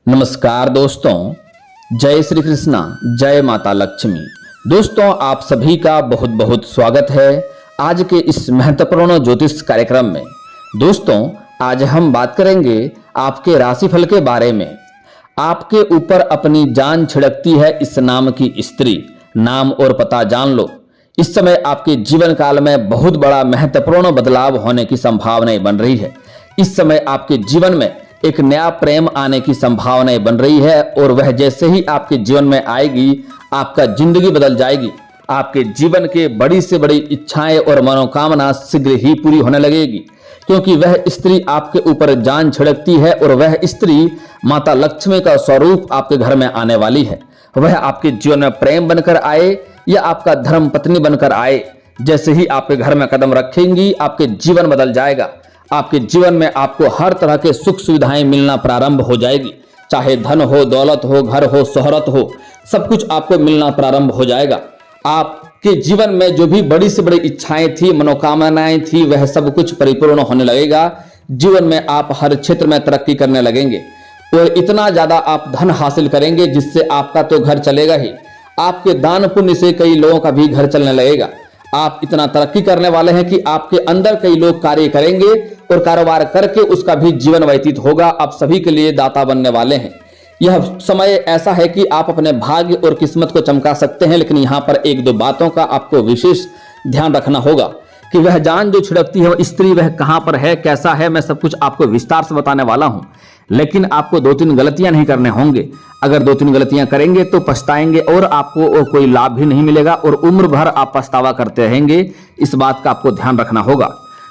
नमस्कार दोस्तों, जय श्री कृष्णा, जय माता लक्ष्मी। दोस्तों, आप सभी का बहुत बहुत स्वागत है आज के इस महत्वपूर्ण ज्योतिष कार्यक्रम में। दोस्तों, आज हम बात करेंगे आपके राशिफल के बारे में। आपके ऊपर अपनी जान छिड़कती है इस नाम की स्त्री। नाम और पता जान लो। इस समय आपके जीवन काल में बहुत बड़ा महत्वपूर्ण बदलाव होने की संभावनाएं बन रही है। इस समय आपके जीवन में एक नया प्रेम आने की संभावनाएं बन रही है और वह जैसे ही आपके जीवन में आएगी, आपका जिंदगी बदल जाएगी। आपके जीवन के बड़ी से बड़ी इच्छाएं और मनोकामना शीघ्र ही पूरी होने लगेगी, क्योंकि वह स्त्री आपके ऊपर जान छिड़कती है और वह स्त्री माता लक्ष्मी का स्वरूप आपके घर में आने वाली है। वह आपके जीवन में प्रेम बनकर आए या आपका धर्म पत्नी बनकर आए, जैसे ही आपके घर में कदम रखेंगी, आपके जीवन बदल जाएगा। आपके जीवन में आपको हर तरह के सुख सुविधाएं मिलना प्रारंभ हो जाएगी। चाहे धन हो, दौलत हो, घर हो, शोहरत हो, सब कुछ आपको मिलना प्रारंभ हो जाएगा। आपके जीवन में जो भी बड़ी से बड़ी इच्छाएं थी, मनोकामनाएं थी, वह सब कुछ परिपूर्ण होने लगेगा। जीवन में आप हर क्षेत्र में तरक्की करने लगेंगे और इतना ज्यादा आप धन हासिल करेंगे जिससे आपका तो घर चलेगा ही, आपके दान पुण्य से कई लोगों का भी घर चलने लगेगा। आप इतना तरक्की करने वाले हैं कि आपके अंदर कई लोग कार्य करेंगे और कारोबार करके उसका भी जीवन व्यतीत होगा। आप सभी के लिए दाता बनने वाले हैं। यह समय ऐसा है कि आप अपने भाग्य और किस्मत को चमका सकते हैं, लेकिन यहाँ पर एक दो बातों का आपको विशेष ध्यान रखना होगा कि वह जान जो छिड़कती है, वह स्त्री, वह कहाँ पर है, कैसा है, मैं सब कुछ आपको विस्तार से बताने वाला हूँ। लेकिन आपको 2-3 गलतियां नहीं करने होंगे। अगर 2-3 गलतियां करेंगे तो पछताएंगे और आपको कोई लाभ भी नहीं मिलेगा और उम्र भर आप पछतावा करते रहेंगे। इस बात का आपको ध्यान रखना होगा।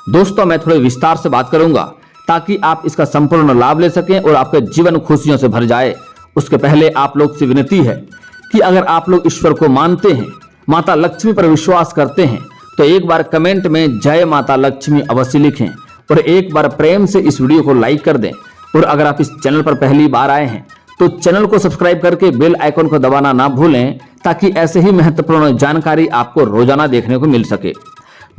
दोस्तों, मैं थोड़े विस्तार से बात करूंगा ताकि आप इसका संपूर्ण लाभ ले सकें और आपका जीवन खुशियों से भर जाए। उसके पहले आप लोग से विनती है कि अगर आप लोग ईश्वर को मानते हैं, माता लक्ष्मी पर विश्वास करते हैं, तो एक बार कमेंट में जय माता लक्ष्मी अवश्य लिखें और एक बार प्रेम से इस वीडियो को लाइक कर दें। और अगर आप इस चैनल पर पहली बार आए हैं तो चैनल को सब्सक्राइब करके बेल आइकन को दबाना ना भूलें, ताकि ऐसे ही महत्वपूर्ण जानकारी आपको रोजाना देखने को मिल सके।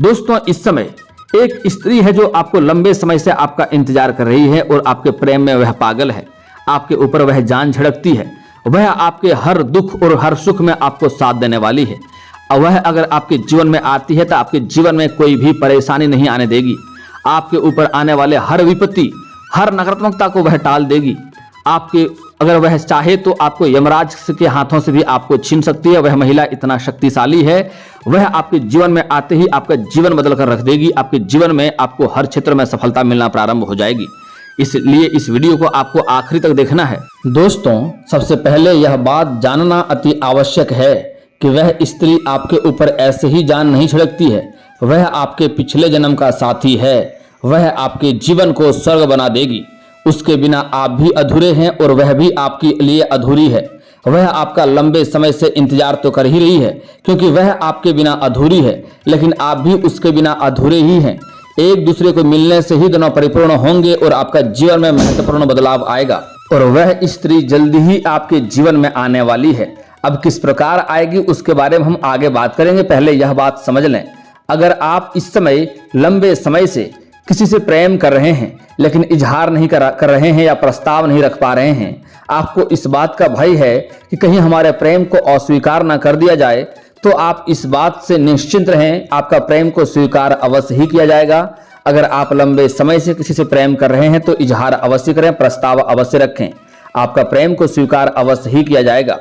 दोस्तों, इस समय एक स्त्री है जो आपको लंबे समय से आपका इंतजार कर रही है और आपके प्रेम में वह पागल है। आपके ऊपर वह जान झड़कती है। वह आपके हर दुख और हर सुख में आपको साथ देने वाली है। और वह अगर आपके जीवन में आती है तो आपके जीवन में कोई भी परेशानी नहीं आने देगी। आपके ऊपर आने वाले हर विपत्ति, हर नकारात्मकता को वह टाल देगी। आपके अगर वह चाहे तो आपको यमराज के हाथों से भी आपको छीन सकती है। वह महिला इतना शक्तिशाली है, वह आपके जीवन में आते ही आपका जीवन बदल कर रख देगी। आपके जीवन में आपको हर क्षेत्र में सफलता मिलना प्रारंभ हो जाएगी। इसलिए इस वीडियो को आपको आखिरी तक देखना है। दोस्तों, सबसे पहले यह बात जानना अति आवश्यक है कि वह स्त्री आपके ऊपर ऐसे ही जान नहीं छिड़कती है। वह आपके पिछले जन्म का साथी है। वह आपके जीवन को स्वर्ग बना देगी। उसके बिना आप भी अधूरे हैं और वह भी आपके लिए अधूरी है। वह आपका लंबे समय से इंतजार तो कर ही रही है, क्योंकि वह आपके बिना अधूरी है, लेकिन आप भी उसके बिना अधूरे ही हैं। एक दूसरे को मिलने से ही दोनों परिपूर्ण होंगे और आपका जीवन में महत्वपूर्ण बदलाव आएगा और वह स्त्री जल्दी ही आपके जीवन में आने वाली है। अब किस प्रकार आएगी उसके बारे में हम आगे बात करेंगे। पहले यह बात समझ लें, अगर आप इस समय लंबे समय से किसी से प्रेम कर रहे हैं लेकिन इजहार नहीं कर रहे हैं या प्रस्ताव नहीं रख पा रहे हैं, आपको इस बात का भय है कि कहीं हमारे प्रेम को अस्वीकार ना कर दिया जाए, तो आप इस बात से निश्चिंत रहें, आपका प्रेम को स्वीकार अवश्य ही किया जाएगा। अगर आप लंबे समय से किसी से प्रेम कर रहे हैं तो इजहार अवश्य करें, प्रस्ताव अवश्य रखें, आपका प्रेम को स्वीकार अवश्य ही किया जाएगा।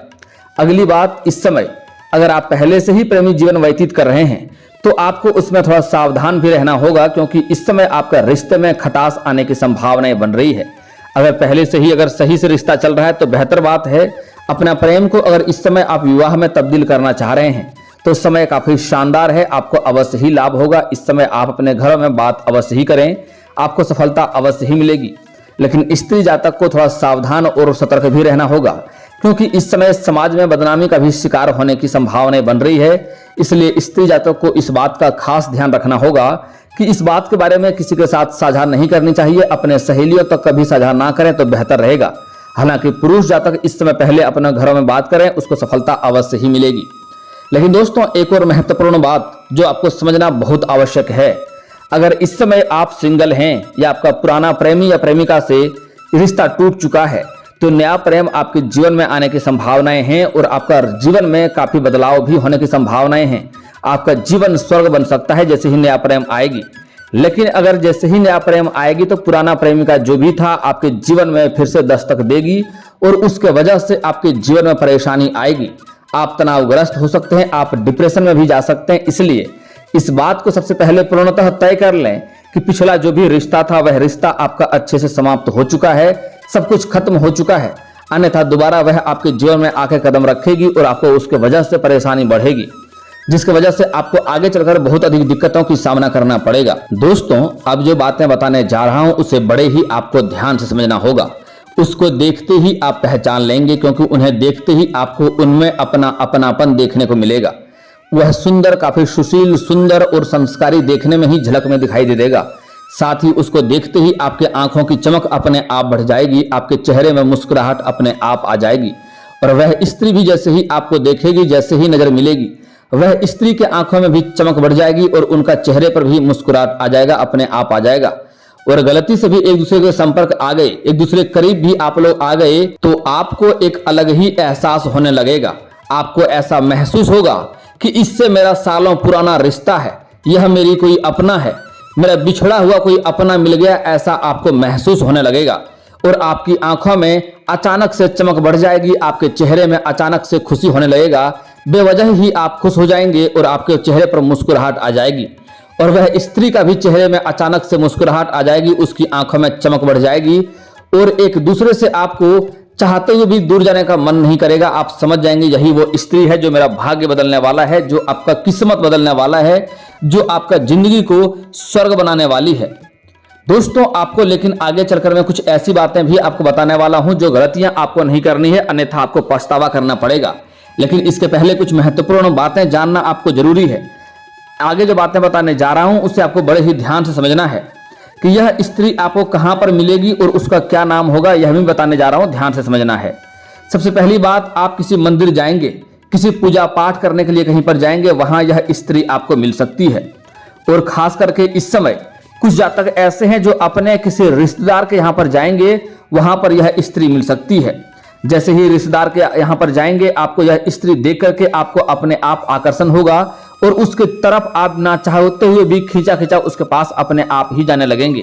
अगली बात, इस समय अगर आप पहले से ही प्रेमी जीवन व्यतीत कर रहे हैं तो आपको उसमें थोड़ा सावधान भी रहना होगा, क्योंकि इस समय आपका रिश्ते में खटास आने की संभावनाएं बन रही है। अगर पहले से ही अगर सही से रिश्ता चल रहा है तो बेहतर बात है। अपना प्रेम को अगर इस समय आप विवाह में तब्दील करना चाह रहे हैं तो समय काफी शानदार है, आपको अवश्य ही लाभ होगा। इस समय आप अपने घरों में बात अवश्य ही करें, आपको सफलता अवश्य ही मिलेगी। लेकिन स्त्री जातक को थोड़ा सावधान और सतर्क भी रहना होगा, क्योंकि इस समय समाज में बदनामी का भी शिकार होने की संभावनाएं बन रही है। इसलिए स्त्री जातक को इस बात का खास ध्यान रखना होगा कि इस बात के बारे में किसी के साथ साझा नहीं करनी चाहिए। अपने सहेलियों तक कभी साझा ना करें तो बेहतर रहेगा। हालांकि पुरुष जातक इस समय पहले अपने घरों में बात करें, उसको सफलता अवश्य ही मिलेगी। लेकिन दोस्तों, एक और महत्वपूर्ण बात जो आपको समझना बहुत आवश्यक है, अगर इस समय आप सिंगल हैं या आपका पुराना प्रेमी या प्रेमिका से रिश्ता टूट चुका है तो नया प्रेम आपके जीवन में आने की संभावनाएं हैं और आपका जीवन में काफी बदलाव भी होने की संभावनाएं हैं। आपका जीवन स्वर्ग बन सकता है जैसे ही नया प्रेम आएगी। लेकिन अगर जैसे ही नया प्रेम आएगी तो पुराना प्रेमिका जो भी था आपके जीवन में फिर से दस्तक देगी और उसके वजह से आपके जीवन में परेशानी आएगी। आप तनावग्रस्त हो सकते हैं, आप डिप्रेशन में भी जा सकते हैं। इसलिए इस बात को सबसे पहले पूर्णतः तय कर लें कि पिछला जो भी रिश्ता था वह रिश्ता आपका अच्छे से समाप्त हो चुका है, सब कुछ खत्म हो चुका है। अन्यथा दोबारा वह आपके जीवन में आके कदम रखेगी और आपको उसके वजह से परेशानी बढ़ेगी, जिसकी वजह से आपको आगे चलकर बहुत अधिक दिक्कतों की सामना करना पड़ेगा। दोस्तों, अब जो बातें बताने जा रहा हूं उसे बड़े ही आपको ध्यान से समझना होगा। उसको देखते ही आप पहचान लेंगे, क्योंकि उन्हें देखते ही आपको उनमें अपना अपनापन देखने को मिलेगा। वह सुंदर, काफी सुशील, सुंदर और संस्कारी देखने में ही झलक में दिखाई दे देगा। साथ ही उसको देखते ही आपके आंखों की चमक अपने आप बढ़ जाएगी, आपके चेहरे में मुस्कुराहट अपने आप आ जाएगी। और वह स्त्री भी जैसे ही आपको देखेगी, जैसे ही नजर मिलेगी, वह स्त्री के आंखों में भी चमक बढ़ जाएगी और उनका चेहरे पर भी मुस्कुराहट आ जाएगा, अपने आप आ जाएगा। और गलती से भी एक दूसरे के संपर्क आ गए, एक दूसरे के करीब भी आप लोग आ गए, तो आपको एक अलग ही एहसास होने लगेगा। आपको ऐसा महसूस होगा कि इससे मेरा सालों पुराना रिश्ता है, यह मेरी कोई अपना है, मेरा बिछड़ा हुआ कोई अपना मिल गया, ऐसा आपको महसूस होने लगेगा। और आपकी आंखों में अचानक से चमक बढ़ जाएगी, आपके चेहरे में अचानक से खुशी होने लगेगा, बेवजह ही आप खुश हो जाएंगे और आपके चेहरे पर मुस्कुराहट आ जाएगी। और वह स्त्री का भी चेहरे में अचानक से मुस्कुराहट आ जाएगी, उसकी आंखों में चमक बढ़ जाएगी और एक दूसरे से आपको चाहते हुए भी दूर जाने का मन नहीं करेगा। आप समझ जाएंगे यही वो स्त्री है जो मेरा भाग्य बदलने वाला है, जो आपका किस्मत बदलने वाला है, जो आपका जिंदगी को स्वर्ग बनाने वाली है। दोस्तों, आपको लेकिन आगे चलकर मैं कुछ ऐसी बातें भी आपको बताने वाला हूं जो गलतियां आपको नहीं करनी है, अन्यथा आपको पछतावा करना पड़ेगा। लेकिन इसके पहले कुछ महत्वपूर्ण बातें जानना आपको जरूरी है। आगे जो बातें बताने जा रहा हूं उससे आपको बड़े ही ध्यान से समझना है कि यह स्त्री आपको कहां पर मिलेगी और उसका क्या नाम होगा, यह भी बताने जा रहा हूं, ध्यान से समझना है। सबसे पहली बात, आप किसी मंदिर जाएंगे, किसी पूजा पाठ करने के लिए कहीं पर जाएंगे, वहां यह स्त्री आपको मिल सकती है। और खास करके इस समय कुछ जातक ऐसे हैं जो अपने किसी रिश्तेदार के यहाँ पर जाएंगे, वहां पर यह स्त्री मिल सकती है। जैसे ही रिश्तेदार के यहाँ पर जाएंगे, आपको यह स्त्री देख करके आपको अपने आप आकर्षण होगा और उसके तरफ आप ना चाहते हुए भी खींचा खींचा उसके पास अपने आप ही जाने लगेंगे।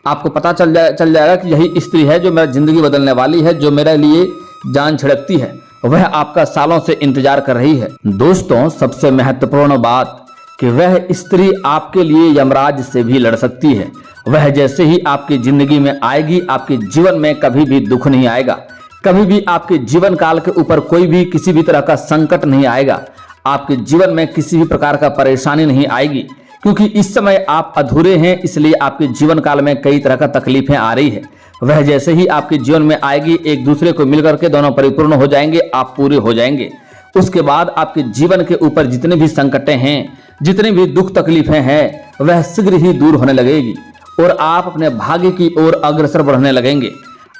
आपको पता चल जाएगा कि यही स्त्री है जो मेरा जिंदगी बदलने वाली है, जो मेरे लिए जान छिड़कती है, वह आपका सालों से इंतजार कर रही है। दोस्तों, सबसे महत्वपूर्ण बात कि वह स्त्री आपके लिए यमराज से भी लड़ सकती है। वह जैसे ही आपकी जिंदगी में आएगी, आपके जीवन में कभी भी दुख नहीं आएगा, कभी भी आपके जीवन काल के ऊपर कोई भी किसी भी तरह का संकट नहीं आएगा, आपके जीवन में किसी भी प्रकार का परेशानी नहीं आएगी, क्योंकि इस समय आप अधूरे हैं, इसलिए आपके जीवन काल में कई तरह का तकलीफें आ रही है। वह जैसे ही आपके जीवन में आएगी, एक दूसरे को मिलकर के दोनों परिपूर्ण हो जाएंगे, आप पूरे हो जाएंगे। उसके बाद आपके जीवन के ऊपर जितने भी संकटें हैं, जितनी भी दुख तकलीफें हैं, वह शीघ्र ही दूर होने लगेगी और आप अपने भाग्य की ओर अग्रसर बढ़ने लगेंगे।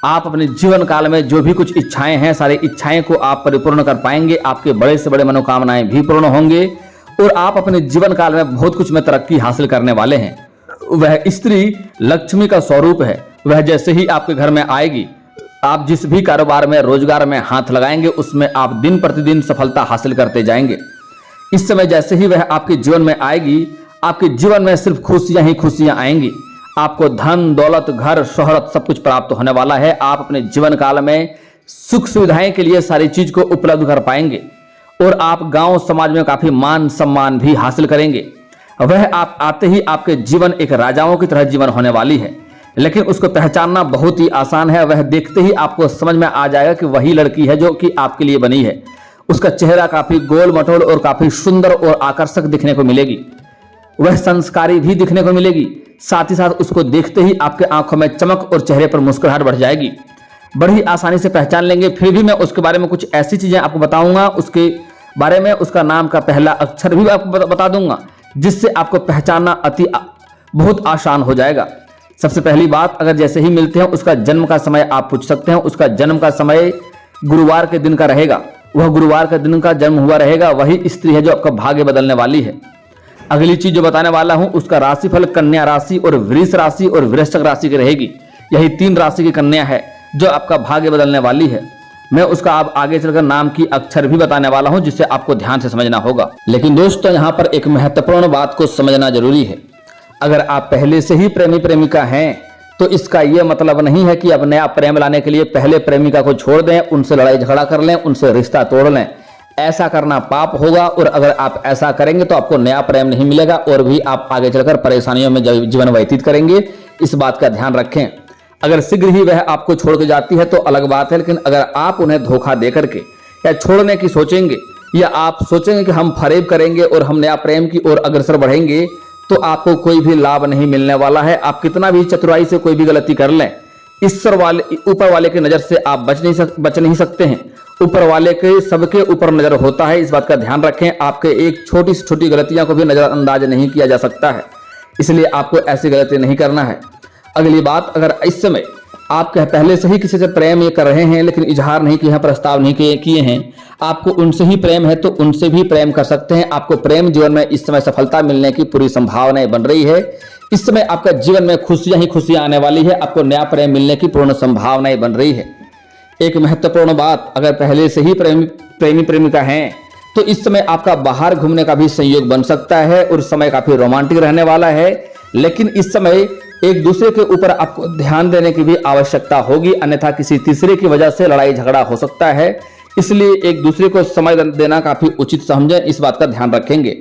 आप अपने जीवन काल में जो भी कुछ इच्छाएं हैं, सारी इच्छाएं को आप परिपूर्ण कर पाएंगे, आपके बड़े से बड़े मनोकामनाएं भी पूर्ण होंगे और आप अपने जीवन काल में बहुत कुछ में तरक्की हासिल करने वाले हैं। वह स्त्री लक्ष्मी का स्वरूप है। वह जैसे ही आपके घर में आएगी, आप जिस भी कारोबार में, रोजगार में हाथ लगाएंगे, उसमें आप दिन प्रतिदिन सफलता हासिल करते जाएंगे। इस समय जैसे ही वह आपके जीवन में आएगी, आपके जीवन में सिर्फ खुशियां ही खुशियां आएंगी। आपको धन, दौलत, घर, शोहरत सब कुछ प्राप्त होने वाला है। आप अपने जीवन काल में सुख सुविधाएं के लिए सारी चीज को उपलब्ध कर पाएंगे और आप गांव समाज में काफी मान सम्मान भी हासिल करेंगे। वह आप आते ही आपके जीवन एक राजाओं की तरह जीवन होने वाली है, लेकिन उसको पहचानना बहुत ही आसान है। वह देखते ही आपको समझ में आ जाएगा कि वही लड़की है जो कि आपके लिए बनी है। उसका चेहरा काफी गोल मटोल और काफी सुंदर और आकर्षक दिखने को मिलेगी। वह संस्कारी भी दिखने को मिलेगी। साथ ही साथ उसको देखते ही आपके आंखों में चमक और चेहरे पर मुस्कुराहट बढ़ जाएगी। बड़ी आसानी से पहचान लेंगे। फिर भी मैं उसके बारे में कुछ ऐसी चीजें आपको बताऊंगा, उसके बारे में उसका नाम का पहला अक्षर भी आपको बता दूंगा, जिससे आपको पहचानना बहुत आसान हो जाएगा। सबसे पहली बात, अगर जैसे ही मिलते हैं उसका जन्म का समय आप पूछ सकते हैं। उसका जन्म का समय गुरुवार के दिन का रहेगा। वह गुरुवार के दिन का जन्म हुआ रहेगा। वही स्त्री है जो आपका भाग्य बदलने वाली है। अगली चीज जो बताने वाला हूं, उसका राशिफल कन्या राशि और वृष राशि और वृश्चिक राशि की रहेगी। यही 3 राशि की कन्या है जो आपका भाग्य बदलने वाली है। मैं उसका आप आगे चलकर नाम की अक्षर भी बताने वाला हूं, जिसे आपको ध्यान से समझना होगा। लेकिन दोस्तों यहाँ पर एक महत्वपूर्ण बात को समझना जरूरी है। अगर आप पहले से ही प्रेमी प्रेमिका हैं तो इसका यह मतलब नहीं है कि अब नया प्रेम लाने के लिए पहले प्रेमिका को छोड़ दें, उनसे लड़ाई झगड़ा कर लें, उनसे रिश्ता तोड़ लें। ऐसा करना पाप होगा, और अगर आप ऐसा करेंगे तो आपको नया प्रेम नहीं मिलेगा और भी आप आगे चलकर परेशानियों में जीवन व्यतीत करेंगे। इस बात का ध्यान रखें। अगर शीघ्र ही वह आपको छोड़ के जाती है तो अलग बात है, लेकिन अगर आप उन्हें धोखा दे करके या छोड़ने की सोचेंगे, या आप सोचेंगे कि हम फरेब करेंगे और हम नया प्रेम की ओर अग्रसर बढ़ेंगे, तो आपको कोई भी लाभ नहीं मिलने वाला है। आप कितना भी चतुराई से कोई भी गलती कर लें, ऊपर वाले की नजर से आप बच नहीं सकते हैं। ऊपर वाले के सबके ऊपर नजर होता है, इस बात का ध्यान रखें। आपके एक छोटी से छोटी गलतियां को भी नजरअंदाज नहीं किया जा सकता है, इसलिए आपको ऐसी गलती नहीं करना है। अगली बात, अगर इस समय आप पहले से ही किसी से प्रेम ये कर रहे हैं लेकिन इजहार नहीं किया, प्रस्ताव नहीं किए हैं, आपको उनसे ही प्रेम है तो उनसे भी प्रेम कर सकते हैं। आपको प्रेम जीवन में इस समय सफलता मिलने की पूरी संभावनाएं बन रही है। इस समय आपका जीवन में खुशियां ही खुशियां आने वाली है। आपको नया प्रेम मिलने की पूर्ण संभावनाएं बन रही है। एक महत्वपूर्ण बात, अगर पहले से ही प्रेमी प्रेमिका हैं तो इस समय आपका बाहर घूमने का भी संयोग बन सकता है और समय काफी रोमांटिक रहने वाला है। लेकिन इस समय एक दूसरे के ऊपर आपको ध्यान देने की भी आवश्यकता होगी, अन्यथा किसी तीसरे की वजह से लड़ाई झगड़ा हो सकता है। इसलिए एक दूसरे को समय देना काफी उचित समझें, इस बात का ध्यान रखेंगे।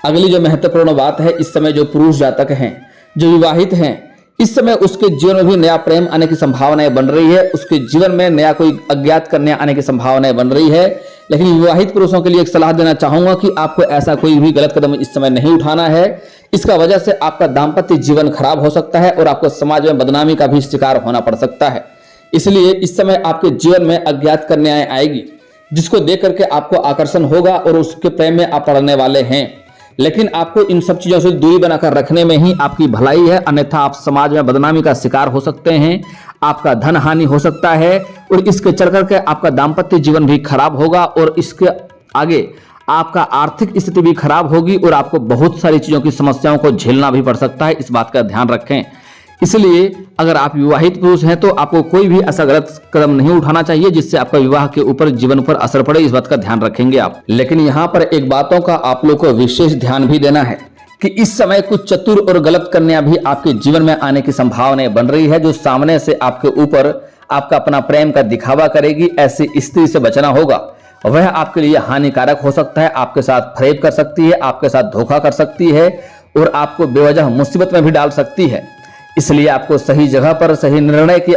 अगली जो महत्वपूर्ण बात है, इस समय जो पुरुष जातक हैं, जो विवाहित हैं, इस समय उसके जीवन में भी नया प्रेम आने की संभावनाएं बन रही है। उसके जीवन में नया कोई अज्ञात कन्या आने की संभावनाएं बन रही है। लेकिन विवाहित पुरुषों के लिए एक सलाह देना चाहूंगा कि आपको ऐसा कोई भी गलत कदम इस समय नहीं उठाना है। इसका वजह से आपका दाम्पत्य जीवन खराब हो सकता है और आपको समाज में बदनामी का भी शिकार होना पड़ सकता है। इसलिए इस समय आपके जीवन में अज्ञात कन्याएं आएगी, जिसको देख करके आपको आकर्षण होगा और उसके प्रेम में आप पड़ने वाले हैं। लेकिन आपको इन सब चीजों से दूरी बनाकर रखने में ही आपकी भलाई है, अन्यथा आप समाज में बदनामी का शिकार हो सकते हैं, आपका धन हानि हो सकता है और इसके चल करके आपका दाम्पत्य जीवन भी खराब होगा और इसके आगे आपका आर्थिक स्थिति भी खराब होगी और आपको बहुत सारी चीजों की समस्याओं को झेलना भी पड़ सकता है। इस बात का ध्यान रखें। इसलिए अगर आप विवाहित पुरुष हैं तो आपको कोई भी ऐसा गलत कदम नहीं उठाना चाहिए जिससे आपका विवाह के ऊपर जीवन पर असर पड़े, इस बात का ध्यान रखेंगे आप। लेकिन यहाँ पर एक बातों का आप लोग को विशेष ध्यान भी देना है कि इस समय कुछ चतुर और गलत कन्या भी आपके जीवन में आने की संभावनाएं बन रही है, जो सामने से आपके ऊपर आपका अपना प्रेम का दिखावा करेगी। ऐसी स्त्री से बचना होगा, वह आपके लिए हानिकारक हो सकता है, आपके साथ फरेब कर सकती है, आपके साथ धोखा कर सकती है और आपको बेवजह मुसीबत में भी डाल सकती है। इसलिए आपको सही जगह पर सही निर्णय की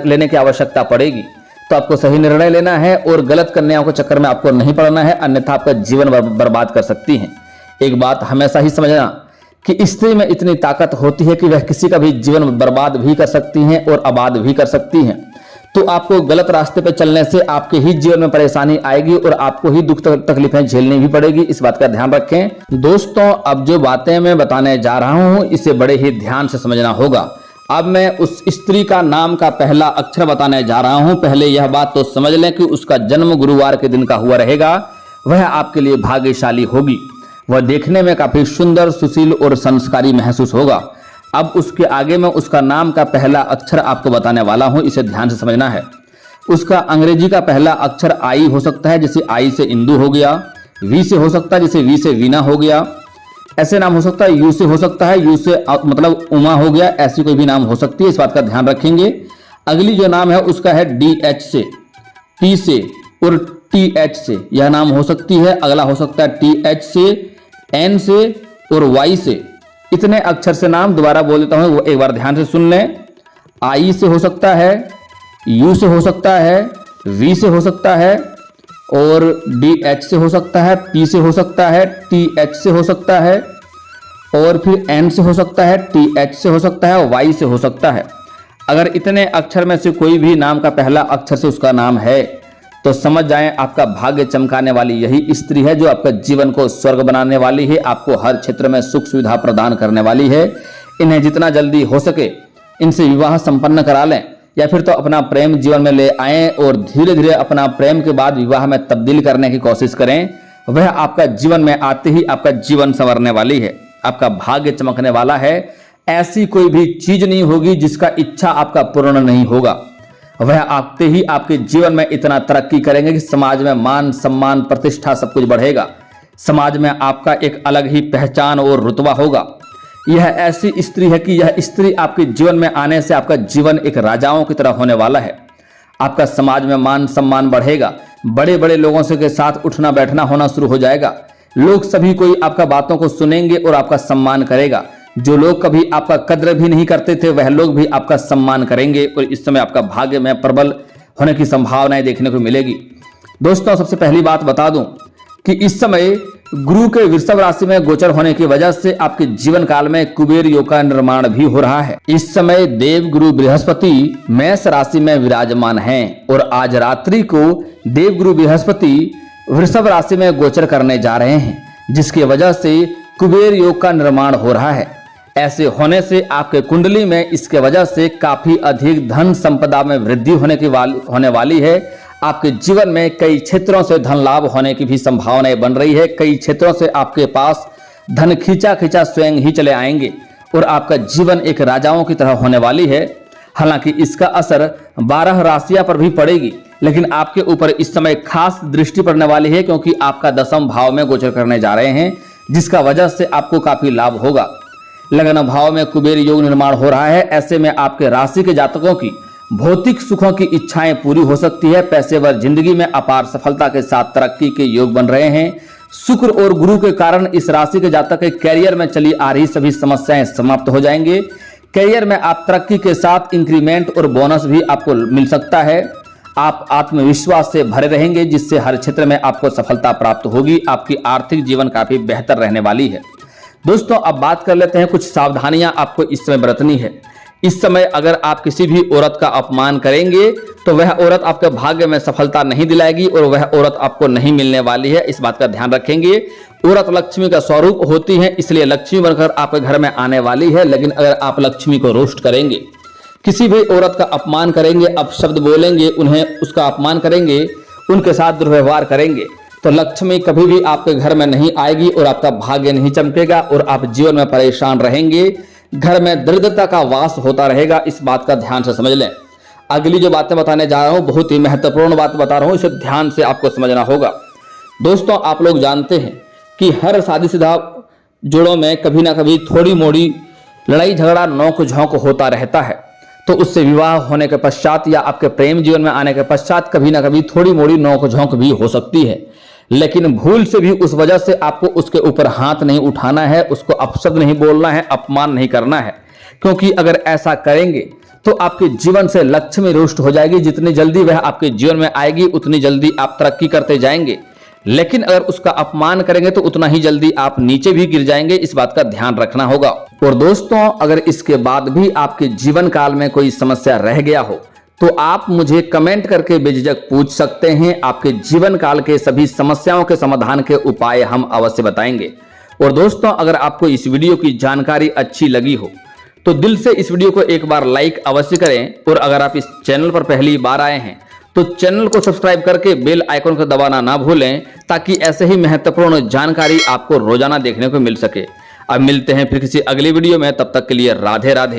लेने की आवश्यकता पड़ेगी। तो आपको सही निर्णय लेना है और गलत कन्याओं के चक्कर में आपको नहीं पड़ना है, अन्यथा आपका जीवन बर्बाद कर सकती हैं। एक बात हमेशा ही समझना कि स्त्री में इतनी ताकत होती है कि वह किसी का भी जीवन बर्बाद भी कर सकती हैं और आबाद भी कर सकती हैं। तो आपको गलत रास्ते पर चलने से आपके ही जीवन में परेशानी आएगी और आपको ही दुख तकलीफें झेलनी भी पड़ेगी, इस बात का ध्यान रखें। दोस्तों, अब जो बातें मैं बताने जा रहा हूं इसे बड़े ही ध्यान से समझना होगा। अब मैं उस स्त्री का नाम का पहला अक्षर बताने जा रहा हूं। पहले यह बात तो समझ लें कि उसका जन्म गुरुवार के दिन का हुआ रहेगा। वह आपके लिए भाग्यशाली होगी। वह देखने में काफी सुंदर, सुशील और संस्कारी महसूस होगा। अब उसके आगे मैं उसका नाम का पहला अक्षर आपको बताने वाला हूं, इसे ध्यान से समझना है। उसका अंग्रेजी का पहला अक्षर आई हो सकता है, जैसे आई से इंदु हो गया। वी से हो सकता है, जैसे वी से वीना हो गया। ऐसे नाम हो सकता है। यू से हो सकता है, यू से मतलब उमा हो गया। ऐसी कोई भी नाम हो सकती है, इस बात का ध्यान रखेंगे। अगली जो नाम है उसका है डी एच से, पी से और टी एच से, यह नाम हो सकती है। अगला हो सकता है टी एच से, एन से और वाई से। इतने अक्षर से नाम दोबारा बोल देता हूं, वो एक बार ध्यान से सुन लें। आई से हो सकता है, यू से हो सकता है, वी से हो सकता है और डी एच से हो सकता है, पी से हो सकता है, टी एच से हो सकता है और फिर एन से हो सकता है, टी एच से हो सकता है, वाई से हो सकता है। अगर इतने अक्षर में से कोई भी नाम का पहला अक्षर से उसका नाम है तो समझ जाएं आपका भाग्य चमकाने वाली यही स्त्री है, जो आपका जीवन को स्वर्ग बनाने वाली है, आपको हर क्षेत्र में सुख सुविधा प्रदान करने वाली है। इन्हें जितना जल्दी हो सके इनसे विवाह संपन्न करा लें या फिर तो अपना प्रेम जीवन में ले आएं और धीरे धीरे अपना प्रेम के बाद विवाह में तब्दील करने की कोशिश करें। वह आपका जीवन में आते ही आपका जीवन संवरने वाली है, आपका भाग्य चमकने वाला है। ऐसी कोई भी चीज नहीं होगी जिसका इच्छा आपका पूर्ण नहीं होगा। वह आते ही आपके जीवन में इतना तरक्की करेंगे कि समाज में मान सम्मान प्रतिष्ठा सब कुछ बढ़ेगा। समाज में आपका एक अलग ही पहचान और रुतबा होगा। यह ऐसी स्त्री है कि यह स्त्री आपके जीवन में आने से आपका जीवन एक राजाओं की तरह होने वाला है। आपका समाज में मान सम्मान बढ़ेगा, बड़े बड़े लोगों से के साथ उठना बैठना होना शुरू हो जाएगा। लोग सभी कोई आपका बातों को सुनेंगे और आपका सम्मान करेगा। जो लोग कभी आपका कद्र भी नहीं करते थे वह लोग भी आपका सम्मान करेंगे और इस समय आपका भाग्य में प्रबल होने की संभावनाएं देखने को मिलेगी। दोस्तों, सबसे पहली बात बता दूं कि इस समय गुरु के वृषभ राशि में गोचर होने की वजह से आपके जीवन काल में कुबेर योग का निर्माण भी हो रहा है। इस समय देव गुरु बृहस्पति मेष राशि में विराजमान हैं और आज रात्रि को देव गुरु बृहस्पति वृषभ राशि में गोचर करने जा रहे हैं, जिसकी वजह से कुबेर योग का निर्माण हो रहा है। ऐसे होने से आपके कुंडली में इसके वजह से काफी अधिक धन संपदा में वृद्धि होने वाली है। आपके जीवन में कई क्षेत्रों से धन लाभ होने की भी संभावनाएं बन रही है। कई क्षेत्रों से आपके पास धन खींचा खींचा स्वयं ही चले आएंगे और आपका जीवन एक राजाओं की तरह होने वाली है। हालांकि इसका असर 12 राशियां पर भी पड़ेगी, लेकिन आपके ऊपर इस समय खास दृष्टि पड़ने वाली है क्योंकि आपका 10वें भाव में गोचर करने जा रहे हैं, जिसका वजह से आपको काफी लाभ होगा। लगन भाव में कुबेर योग निर्माण हो रहा है। ऐसे में आपके राशि के जातकों की भौतिक सुखों की इच्छाएं पूरी हो सकती है। पेशेवर जिंदगी में अपार सफलता के साथ तरक्की के योग बन रहे हैं। शुक्र और गुरु के कारण इस राशि के जातक के कैरियर में चली आ रही सभी समस्याएं समाप्त हो जाएंगे। कैरियर में आप तरक्की के साथ इंक्रीमेंट और बोनस भी आपको मिल सकता है। आप आत्मविश्वास से भरे रहेंगे, जिससे हर क्षेत्र में आपको सफलता प्राप्त होगी। आपकी आर्थिक जीवन काफी बेहतर रहने वाली है। दोस्तों, अब बात कर लेते हैं कुछ सावधानियां आपको इस समय बरतनी है। इस समय अगर आप किसी भी औरत का अपमान करेंगे तो वह औरत आपके भाग्य में सफलता नहीं दिलाएगी और वह औरत आपको नहीं मिलने वाली है। इस बात का ध्यान रखेंगे। औरत लक्ष्मी का स्वरूप होती है, इसलिए लक्ष्मी बनकर आपके घर में आने वाली है। लेकिन अगर आप लक्ष्मी को रोस्ट करेंगे, किसी भी औरत का अपमान करेंगे, अपशब्द बोलेंगे, उन्हें उसका अपमान करेंगे, उनके साथ दुर्व्यवहार करेंगे, तो लक्ष्मी कभी भी आपके घर में नहीं आएगी और आपका भाग्य नहीं चमकेगा और आप जीवन में परेशान रहेंगे। घर में दरिद्रता का वास होता रहेगा। इस बात का ध्यान से समझ लें। अगली जो बातें बताने जा रहा हूं बहुत ही महत्वपूर्ण बात बता रहा हूं, इसे ध्यान से आपको समझना होगा। दोस्तों, आप लोग जानते हैं कि हर शादीशुदा जोड़ों में कभी ना कभी थोड़ी मोड़ी लड़ाई झगड़ा नोक झोंक होता रहता है। तो उससे विवाह होने के पश्चात या आपके प्रेम जीवन में आने के पश्चात कभी ना कभी थोड़ी मोड़ी नोक झोंक भी हो सकती है। लेकिन भूल से भी उस वजह से आपको उसके ऊपर हाथ नहीं उठाना है, उसको अपशब्द नहीं बोलना है, अपमान नहीं करना है, क्योंकि अगर ऐसा करेंगे तो आपके जीवन से लक्ष्मी रुष्ट हो जाएगी। जितनी जल्दी वह आपके जीवन में आएगी उतनी जल्दी आप तरक्की करते जाएंगे। लेकिन अगर उसका अपमान करेंगे तो उतना ही जल्दी आप नीचे भी गिर जाएंगे। इस बात का ध्यान रखना होगा। और दोस्तों, अगर इसके बाद भी आपके जीवन काल में कोई समस्या रह गया हो तो आप मुझे कमेंट करके बेझिझक पूछ सकते हैं। आपके जीवन काल के सभी समस्याओं के समाधान के उपाय हम अवश्य बताएंगे। और दोस्तों, अगर आपको इस वीडियो की जानकारी अच्छी लगी हो तो दिल से इस वीडियो को एक बार लाइक अवश्य करें। और अगर आप इस चैनल पर पहली बार आए हैं तो चैनल को सब्सक्राइब करके बेल आइकन को दबाना ना भूलें, ताकि ऐसे ही महत्वपूर्ण जानकारी आपको रोजाना देखने को मिल सके। अब मिलते हैं फिर किसी अगली वीडियो में, तब तक के लिए राधे राधे।